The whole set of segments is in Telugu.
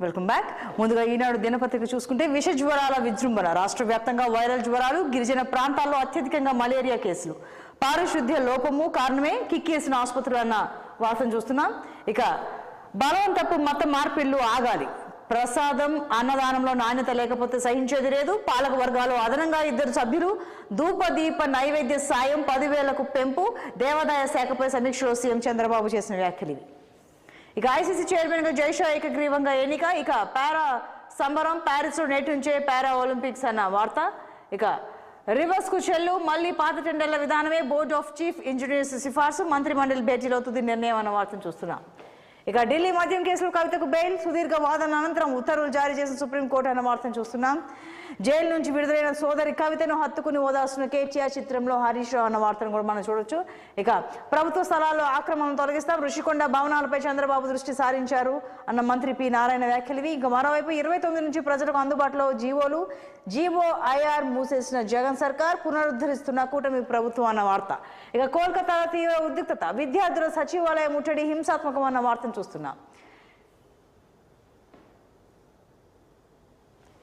Welcome back. ముందుగా ఈనాడు దినపత్రిక చూసుకుంటే విష జ్వరాల విజృంభణ. రాష్ట్ర వ్యాప్తంగా వైరల్ జ్వరాలు, గిరిజన ప్రాంతాల్లో అత్యధికంగా మలేరియా కేసులు, పారిశుద్ధ్య లోపము కారణమే కిక్కేసిన ఆసుపత్రులు అన్న వార్తను చూస్తున్నాం. ఇక బలవంతపు మత మార్పిళ్లు ఆగాలి, ప్రసాదం అన్నదానంలో నాణ్యత లేకపోతే సహించేది లేదు, పాలక వర్గాలు అదనంగా 2 సభ్యులు, ధూప దీప నైవేద్య సాయం 10,000కు పెంపు, దేవాదాయ శాఖపై సమీక్షలో సీఎం చంద్రబాబు చేసిన వ్యాఖ్యలు ఇవి. ఇక ఐసీసీ చైర్మన్ గా జైషా ఏకగ్రీవంగా ఎన్నిక. ఇక పారా సంబరం, ప్యారిస్ లో నేటి నుంచే పారా ఒలింపిక్స్ అన్న వార్త. ఇక రివర్స్ కు చెల్లు, మళ్లీ పాత టెండర్ల విధానమే బోర్డ్ ఆఫ్ చీఫ్ ఇంజనీర్స్ సిఫార్సు, మంత్రి మండలి భేటీలో తుది నిర్ణయం అన్న వార్తను చూస్తున్నాం. ఇక ఢిల్లీ మద్యం కేసులో కవితకు బెయిల్, సుదీర్ఘ వాదన అనంతరం ఉత్తర్వులు జారీ చేసిన సుప్రీంకోర్టు అన్న వార్తను చూస్తున్నాం. జైలు నుంచి విడుదలైన సోదరి కవితను హత్తుకుని ఓదార్చిన కేటీఆర్ చిత్రంలో హరీష్ రావు అన్న వార్తను కూడా మనం చూడొచ్చు. ఇక ప్రభుత్వ స్థలాల్లో ఆక్రమణను తొలగిస్తాం, రుషికొండ భవనాలపై చంద్రబాబు దృష్టి సారించారు అన్న మంత్రి పి నారాయణ వ్యాఖ్యలు. ఇక మరోవైపు 29 నుంచి ప్రజలకు అందుబాటులో జీఓఐఆర్ మూసేసిన జగన్ సర్కార్, పునరుద్ధరిస్తున్న కూటమి ప్రభుత్వం అన్న వార్త. ఇక కోల్కతాలో తీవ్ర ఉద్రిక్తత, విద్యార్థుల సచివాలయ ముట్టడి హింసాత్మకం అన్న వార్తను చూస్తున్నాం.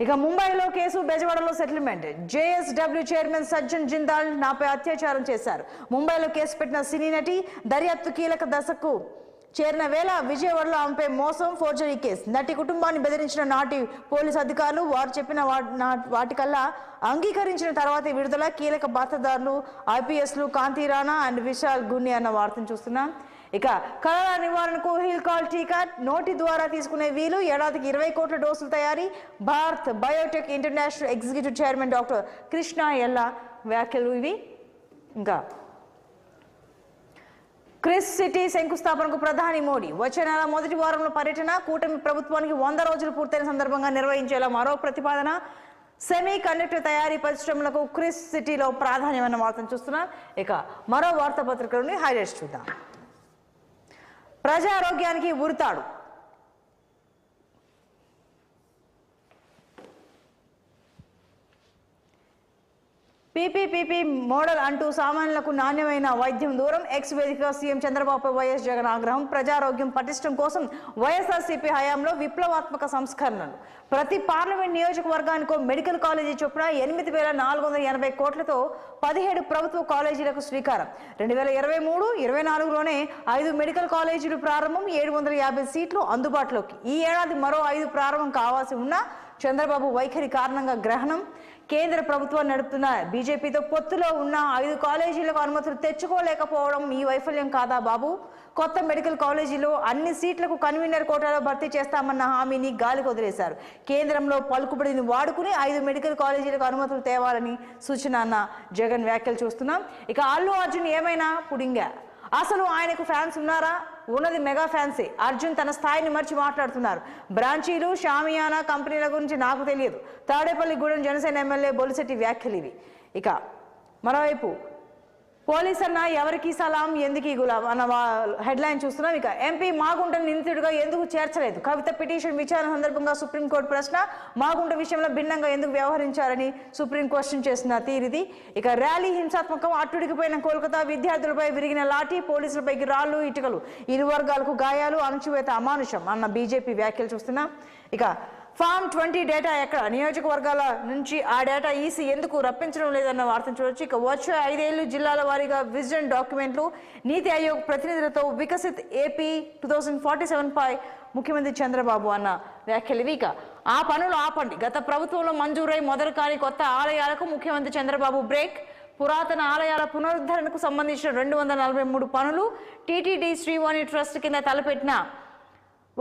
ఇక ముంబైలో కేసు, బెజవాడలో settlement. JSW chairman Sajjan Jindal నాపై అత్యాచారం చేశారు. ముంబైలో కేసు పెట్టిన సినీ నటి దర్యాప్తు కీలక దశకు చేరిన వేళ విజయవాడలో ఆమెపై మోసం, ఫోర్జరీ కేసు. నటి కుటుంబాన్ని బెదిరించిన నాటి పోలీసు అధికారులు, వారు చెప్పిన వాటికల్లా అంగీకరించిన తర్వాతే విడుదల. కీలక బాధ్యతదారులు ఐపీఎస్లు కాంతి రాణా అండ్ విశాల్ గున్ని అన్న వార్తను చూస్తున్నాం. ఇక కరోనా నివారణకు హిల్కాల్ టీకా నోటి ద్వారా తీసుకునే వీలు, ఏడాదికి 20 కోట్ల డోసులు తయారీ. Bharat Biotech international executive chairman doctor Krishna ఎల్లా వ్యాఖ్యలు ఇవి. ఇంకా క్రిస్ సిటీ శంకుస్థాపనకు ప్రధాని మోడీ. వచ్చే నెల మొదటి వారంలో పర్యటన. కూటమి ప్రభుత్వానికి 100 రోజులు పూర్తయిన సందర్భంగా నిర్వహించేలా మరో ప్రతిపాదన. సెమీ కండక్టర్ తయారీ పరిశ్రమలకు క్రిస్ సిటీలో ప్రాధాన్యమైన వార్తను చూస్తున్నాం. ఇక మరో వార్తాపత్రికలోని హైలైట్స్ చూద్దాం. ప్రజారోగ్యానికి ఉరితాడు. పీపీపీ మోడల్ అంటూ సామాన్యులకు నాణ్యమైన వైద్యం దూరం. ఎక్స్ వేదికగా సీఎం చంద్రబాబుపై వైఎస్ జగన్ ఆగ్రహం. ప్రజారోగ్యం పటిష్టం కోసం వైఎస్ఆర్సీపీ హయాంలో విప్లవాత్మక సంస్కరణలు. ప్రతి పార్లమెంట్ నియోజకవర్గానికో మెడికల్ కాలేజీ చొప్పున 8,480 కోట్లతో 17 ప్రభుత్వ కాలేజీలకు శ్రీకారం. 2023-24లోనే 5 మెడికల్ కాలేజీలు ప్రారంభం, 750 సీట్లు అందుబాటులోకి. ఈ ఏడాది మరో 5 ప్రారంభం కావాల్సి ఉన్నా చంద్రబాబు వైఖరి కారణంగా గ్రహణం. కేంద్ర ప్రభుత్వాన్ని నడుపుతున్న బీజేపీతో పొత్తులో ఉన్న 5 కాలేజీలకు అనుమతులు తెచ్చుకోలేకపోవడం ఈ వైఫల్యం కాదా బాబు? కొత్త మెడికల్ కాలేజీలో అన్ని సీట్లకు కన్వీనర్ కోటాలో భర్తీ చేస్తామన్న హామీని గాలికి వదిలేశారు. కేంద్రంలో పలుకుబడిని వాడుకుని 5 మెడికల్ కాలేజీలకు అనుమతులు తేవాలని సూచన అన్న జగన్ వ్యాఖ్యలు చూస్తున్నాం. ఇక అల్లు అర్జున్ ఏమైనా పుడింగా? అసలు ఆయనకు ఫ్యాన్స్ ఉన్నారా? ఉన్నది మెగా ఫ్యాన్సే. అర్జున్ తన స్థాయిని మర్చి మాట్లాడుతున్నారు. బ్రాంచీలు, షామియానా కంపెనీల గురించి నాకు తెలియదు. తాడేపల్లిగూడెం జనసేన ఎమ్మెల్యే బొలిశెట్టి వ్యాఖ్యలు ఇవి. ఇక మరోవైపు పోలీస్ అన్న ఎవరికి సలాం ఎందుకు గులాం అన్న హెడ్లైన్ చూస్తున్నాం. ఇక ఎంపీ మాగుంటను నిందితుడిగా ఎందుకు చేర్చలేదు? కవిత పిటిషన్ విచారణ సందర్భంగా సుప్రీంకోర్టు ప్రశ్న. మాగుంట విషయంలో భిన్నంగా ఎందుకు వ్యవహరించారని సుప్రీం క్వశ్చన్ చేసిన తీరిది. ఇక ర్యాలీ హింసాత్మకం, అట్టుడికిపోయిన కోల్కతా, విద్యార్థులపై విరిగిన లాఠీ, పోలీసులపైకి రాళ్లు, ఇటుకలు, ఇరు వర్గాలకు గాయాలు, అణచివేత అమానుషం అన్న బీజేపీ వ్యాఖ్యలు చూస్తున్నాం. ఇక ఫామ్ 20 డేటా ఎక్కడ? నియోజకవర్గాల నుంచి ఆ డేటా ఈసీ ఎందుకు రప్పించడం లేదన్న వార్తను చూడొచ్చు. ఇక వచ్చే 5 ఏళ్లు జిల్లాల వారీగా విజన్ డాక్యుమెంట్లు, నీతి ఆయోగ్ ప్రతినిధులతో వికసిత్ ఏపీ 2047 పై ముఖ్యమంత్రి చంద్రబాబు అన్న వ్యాఖ్యలు. ఇక ఆ పనులు ఆపండి. గత ప్రభుత్వంలో మంజూరై మొదలు కాని కొత్త ఆలయాలకు ముఖ్యమంత్రి చంద్రబాబు బ్రేక్. పురాతన ఆలయాల పునరుద్ధరణకు సంబంధించిన 243 పనులు. టీటీడీ శ్రీవాణి ట్రస్ట్ కింద తలపెట్టిన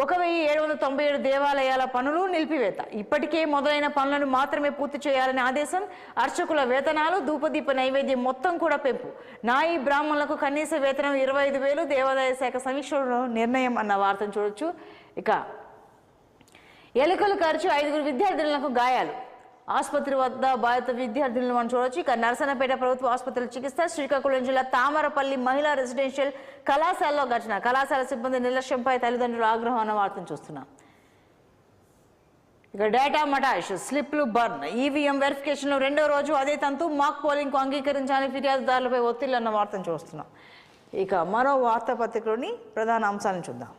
1797 దేవాలయాల పనులు నిలిపివేత. ఇప్పటికే మొదలైన పనులను మాత్రమే పూర్తి చేయాలని ఆదేశం. అర్చకుల వేతనాలు, ధూపదీప నైవేద్యం మొత్తం కూడా పెంపు. నాయి బ్రాహ్మణులకు కనీస వేతనం 25,000. దేవాదాయ శాఖ సమీక్షలో నిర్ణయం అన్న వార్తను చూడొచ్చు. ఇక ఎలుకలు ఖర్చు, 5 విద్యార్థులకు గాయాలు. ఆసుపత్రి వద్ద బాధిత విద్యార్థులను మనం చూడొచ్చు. ఇక నరసన్నపేట ప్రభుత్వ ఆసుపత్రిలో చికిత్స. శ్రీకాకుళం జిల్లా తామరపల్లి మహిళా రెసిడెన్షియల్ కళాశాలలో ఘటన. కళాశాల సిబ్బంది నిర్లక్ష్యంపై తల్లిదండ్రుల ఆగ్రహం అన్న వార్తను చూస్తున్నాం. ఇక డేటా మటాష్, స్లిప్లు బర్న్, ఈవీఎం వెరిఫికేషన్లో 2వ రోజు అదే తంతు. మాక్ పోలింగ్కు అంగీకరించాలని ఫిర్యాదుదారులపై ఒత్తిళ్లు అన్న వార్తను చూస్తున్నాం. ఇక మరో వార్తాపత్రికలోని ప్రధాన అంశాలను చూద్దాం.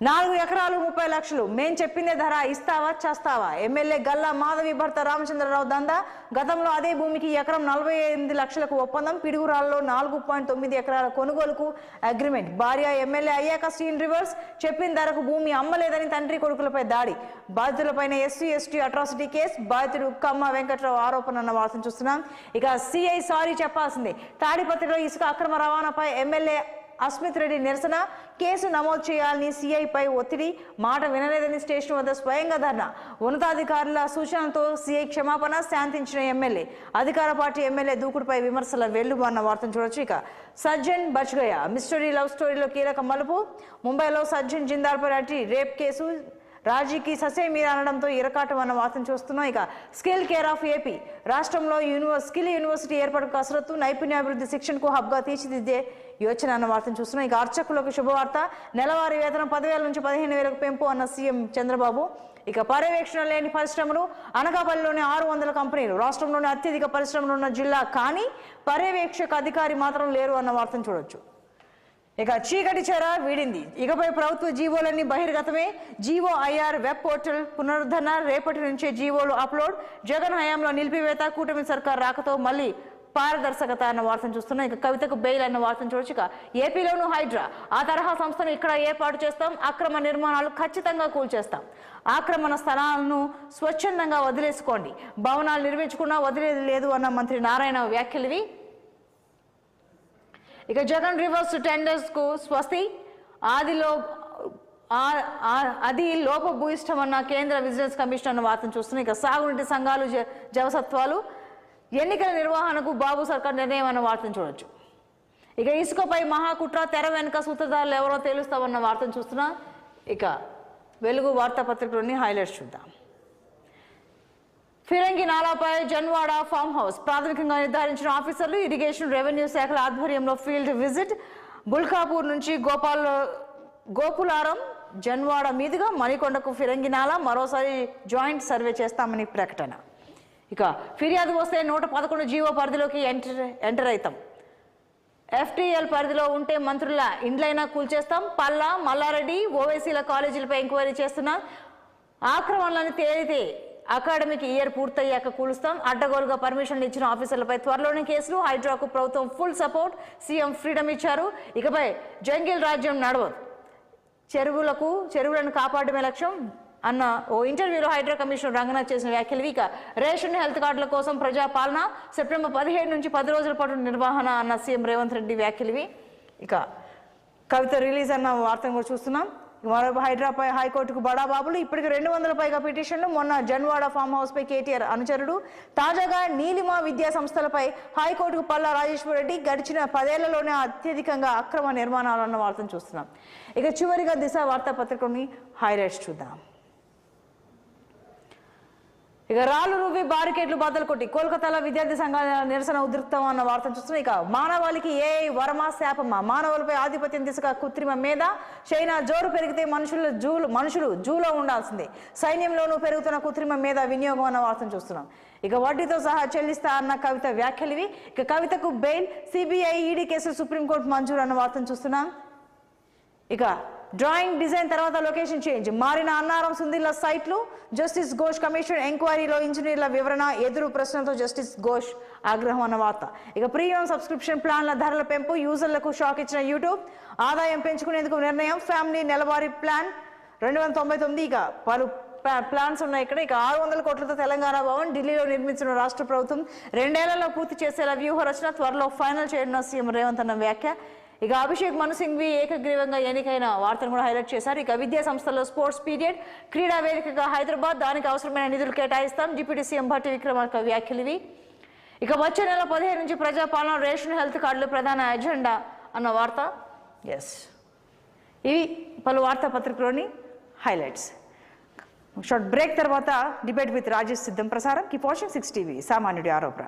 4 ఎకరాలు 30 లక్షలు మేం చెప్పిందే ధర ఇస్తావా చేస్తావా ఎమ్మెల్యే గల్లా మాధవి భర్త రామచంద్రరావు దందా గతంలో అదే భూమికి ఎకరం 48 లక్షలకు ఒప్పందం పిడుగురాల్లో 4.9 ఎకరాల కొనుగోలుకు అగ్రిమెంట్ భార్య ఎమ్మెల్యే అయ్యాక సీన్ రివర్స్ చెప్పిన ధరకు భూమి అమ్మలేదని తండ్రి కొడుకులపై దాడి బాధితులపైన ఎస్సీ అట్రాసిటీ కేసు బాధితుడు కమ్మ వెంకట్రావు ఆరోపణ అన్న వార్తను చూస్తున్నాం ఇక సిఐ సారీ చెప్పాల్సిందే తాడిపత్రిలో ఇసుక అక్రమ రవాణాపై ఎమ్మెల్యే అస్మిత్ రెడ్డి నిరసన కేసు నమోదు చేయాలని సిఐపై ఒత్తిడి మాట వినలేదని స్టేషన్ వద్ద స్వయంగా ధర్నా ఉన్నతాధికారుల సూచనలతో సిఐ క్షమాపణ శాంతించిన ఎమ్మెల్యే అధికార పార్టీ ఎమ్మెల్యే దూకుడుపై విమర్శల వెల్లువ అన్న వార్తను చూడొచ్చు ఇక సజ్జన్ బచ్గయ మిస్టరీ లవ్ స్టోరీలో కీలక మలుపు ముంబైలో సజ్జన్ జిందాల్పై రేప్ కేసు రాజీకి ససేమీర అనడంతో ఇరకాటం అన్న వార్తను చూస్తున్నాం ఇక స్కిల్ కేర్ ఆఫ్ ఏపీ రాష్ట్రంలో స్కిల్ యూనివర్సిటీ ఏర్పాటు కసరత్తు నైపుణ్యాభివృద్ధి శిక్షణకు హబ్గా తీర్చిదిద్దే యోచన అన్న వార్తను చూస్తున్నాం ఇక అర్చకులకు శుభవార్త నెలవారీ వేతనం 10,000 నుంచి 15,000కు పెంపు అన్న సీఎం చంద్రబాబు ఇక పర్యవేక్షణ లేని పరిశ్రమలు అనకాపల్లిలోని 600 కంపెనీలు రాష్ట్రంలోని అత్యధిక పరిశ్రమలు ఉన్న జిల్లా కానీ పర్యవేక్షక అధికారి మాత్రం లేరు అన్న వార్తను చూడొచ్చు ఇక చీకటి చెర వీడింది ఇకపై ప్రభుత్వ జీవోలన్నీ బహిర్గతమే జీవో ఐఆర్ వెబ్ పోర్టల్ పునరుద్ధరణ రేపటి నుంచే జీవోలు అప్లోడ్ జగన్ హయాంలో నిలిపివేత కూటమి సర్కార్ రాకతో మళ్ళీ పారదర్శకత అన్న వార్తను చూస్తున్నాం ఇక కవితకు బెయిల్ అన్న వార్తను చూడొచ్చు ఇక ఏపీలోను హైడ్రా ఆ తరహా సంస్థను ఇక్కడ ఏర్పాటు చేస్తాం అక్రమ నిర్మాణాలు ఖచ్చితంగా కూల్చేస్తాం ఆక్రమణ స్థలాలను స్వచ్ఛందంగా వదిలేసుకోండి భవనాలు నిర్మించుకున్నా వదిలేది లేదు అన్న మంత్రి నారాయణ వ్యాఖ్యలివి ఇక జగన్ రివర్స్ టెండర్స్ కు స్వస్తి అది లోపభూయిష్టమన్న కేంద్ర విజిలెన్స్ కమిషన్ అన్న వార్తను చూస్తున్నాం ఇక సాగునీటి సంఘాలు జవసత్వాలు ఎన్నికల నిర్వహణకు బాబు సర్కార్ నిర్ణయం అన్న వార్తను చూడొచ్చు ఇక ఇసుకపై మహాకుట్ర తెర వెనుక సూత్రధారులు ఎవరో తేలుస్తామన్న వార్తను చూస్తున్నా ఇక వెలుగు వార్తాపత్రికలోని హైలైట్స్ చూద్దాం ఫిరంగి నాలాపై జన్వాడ ఫామ్ హౌస్ ప్రాథమికంగా నిర్ధారించిన ఆఫీసర్లు ఇరిగేషన్ రెవెన్యూ శాఖల ఆధ్వర్యంలో ఫీల్డ్ విజిట్ బుల్కాపూర్ నుంచి గోపులారం జన్వాడ మీదుగా మణికొండకు ఫిరంగి నాలా మరోసారి జాయింట్ సర్వే చేస్తామని ప్రకటన ఇక ఫిర్యాదు వస్తే 111 జీవో పరిధిలోకి ఎంటర్ అవుతాం ఎఫ్టీఎల్ పరిధిలో ఉంటే మంత్రుల ఇండ్లైనా కూల్చేస్తాం పల్లా మల్లారెడ్డి ఓవైసీల కాలేజీలపై ఎంక్వైరీ చేస్తున్నా ఆక్రమణలను తేలితే అకాడమిక్ ఇయర్ పూర్తయ్యాక కూలుస్తాం అడ్డగోలుగా పర్మిషన్లు ఇచ్చిన ఆఫీసర్లపై త్వరలోనే కేసులు హైడ్రాకు ప్రభుత్వం ఫుల్ సపోర్ట్ సీఎం ఫ్రీడమ్ ఇచ్చారు ఇకపై జంగిల్ రాజ్యం నడవదు చెరువులను కాపాడమే లక్ష్యం అన్న ఓ ఇంటర్వ్యూలో హైడ్రా కమిషనర్ రంగనాథ్ చేసిన వ్యాఖ్యలు ఇక రేషన్ హెల్త్ కార్డుల కోసం ప్రజాపాలన సెప్టెంబర్ 17 నుంచి 10 రోజుల పాటు నిర్వహణ అన్న సీఎం రేవంత్ రెడ్డి వ్యాఖ్యలు ఇక కవిత రిలీజ్ అన్న వార్తను కూడా చూస్తున్నాం మరో హైడ్రాపై హైకోర్టుకు బడాబాబులు ఇప్పటికి 200 పైగా పిటిషన్లు మొన్న జన్వాడ ఫామ్ హౌస్ పై కేటీఆర్ అనుచరుడు తాజాగా నీలిమా విద్యా సంస్థలపై హైకోర్టుకు పల్లా రాజేశ్వర రెడ్డి గడిచిన 10 ఏళ్లలోనే అత్యధికంగా అక్రమ నిర్మాణాలు అన్న వార్తను చూస్తున్నాం ఇక చివరిగా దిశ వార్తాపత్రికలోని హైలైట్స్ చూద్దాం ఇక రాళ్ళు రువ్వి బారికేట్లు బద్దలు కొట్టి కోల్కతాలో విద్యార్థి సంఘాల నిరసన ఉధృతం అన్న వార్తను చూస్తున్నాం ఇక మానవాళికి ఏఐ వరమా శాపమా మానవులపై ఆధిపత్యం దిశగా కృత్రిమ మీద చైనా జోరు పెరిగితే మనుషులు జూలో ఉండాల్సిందే సైన్యంలోనూ పెరుగుతున్న కృత్రిమ మీద వినియోగం అన్న వార్తను చూస్తున్నాం ఇక వడ్డీతో సహా చెల్లిస్తా అన్న కవిత వ్యాఖ్యలు ఇక కవితకు bail CBI ED case supreme court మంజూరు అన్న వార్తను చూస్తున్నాం ఇక డ్రాయింగ్ డిజైన్ తర్వాత లొకేషన్ చేంజ్ మారిన అన్నారం సుందిల్ల సైట్లు జస్టిస్ ఘోష్ కమిషన్ ఎంక్వైరీలో ఇంజనీర్ల వివరణ ఎదురు ప్రశ్నలతో జస్టిస్ ఘోష్ ఆగ్రహం అన్న వార్త ఇక ప్రీమియం సబ్స్క్రిప్షన్ ప్లాన్ల ధరల పెంపు యూజర్లకు షాక్ ఇచ్చిన యూట్యూబ్ ఆదాయం పెంచుకునేందుకు నిర్ణయం ఫ్యామిలీ నెలవారీ ప్లాన్ 299 ఇక పలు ప్లాన్స్ ఉన్నాయి ఇక్కడ ఇక 600 కోట్లతో తెలంగాణ భవన్ ఢిల్లీలో నిర్మించిన రాష్ట్ర ప్రభుత్వం 2 ఏళ్లలో పూర్తి చేసేలా వ్యూహ రచన త్వరలో ఫైనల్ చేయనున్న సీఎం రేవంత్ అన్న వ్యాఖ్య ఇక అభిషేక్ మను సింఘ్వి ఏకగ్రీవంగా ఎన్నికైన వార్తను కూడా హైలైట్ చేశారు ఇక విద్యా సంస్థల్లో స్పోర్ట్స్ పీరియడ్ క్రీడా వేదికగా హైదరాబాద్ దానికి అవసరమైన నిధులు కేటాయిస్తాం డిప్యూటీ సీఎం భట్టి విక్రమార్క వ్యాఖ్యలు ఇక వచ్చే నెల 15 నుంచి ప్రజాపాలన రేషన్ హెల్త్ కార్డులు ప్రధాన ఎజెండా అన్న వార్త ఇవి పలు వార్తాపత్రికలోని హైలైట్స్ షార్ట్ బ్రేక్ తర్వాత డిబేట్ విత్ రాజేష్ సిద్ధం ప్రసారం కీప్ వాచింగ్ 6 టీవీ సామాన్యుడి ఆరోపణ